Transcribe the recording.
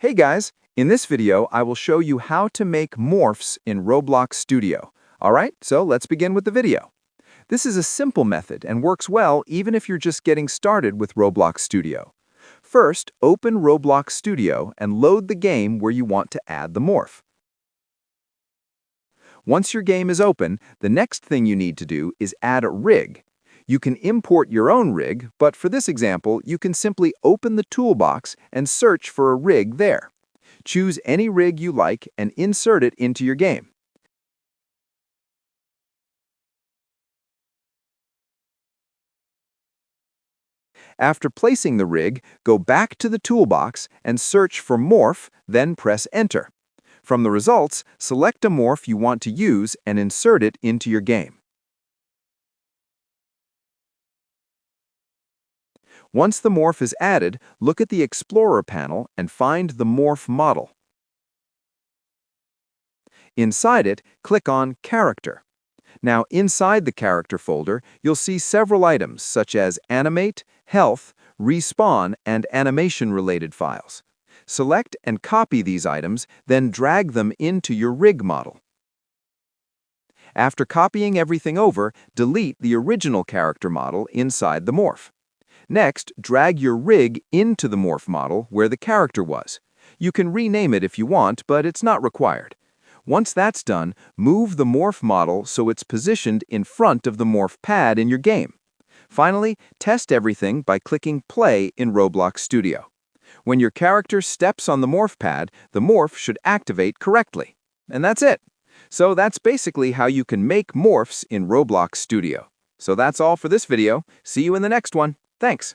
Hey guys, in this video I will show you how to make morphs in Roblox Studio. Alright, so let's begin with the video. This is a simple method and works well even if you're just getting started with Roblox Studio. First, open Roblox Studio and load the game where you want to add the morph. Once your game is open, the next thing you need to do is add a rig. You can import your own rig, but for this example, you can simply open the toolbox and search for a rig there. Choose any rig you like and insert it into your game. After placing the rig, go back to the toolbox and search for Morph, then press Enter. From the results, select a morph you want to use and insert it into your game. Once the morph is added, look at the Explorer panel and find the morph model. Inside it, click on Character. Now, inside the Character folder, you'll see several items such as Animate, Health, Respawn, and Animation-related files. Select and copy these items, then drag them into your rig model. After copying everything over, delete the original character model inside the morph. Next, drag your rig into the morph model where the character was. You can rename it if you want, but it's not required. Once that's done, move the morph model so it's positioned in front of the morph pad in your game. Finally, test everything by clicking Play in Roblox Studio. When your character steps on the morph pad, the morph should activate correctly. And that's it. So that's basically how you can make morphs in Roblox Studio. So that's all for this video. See you in the next one. Thanks.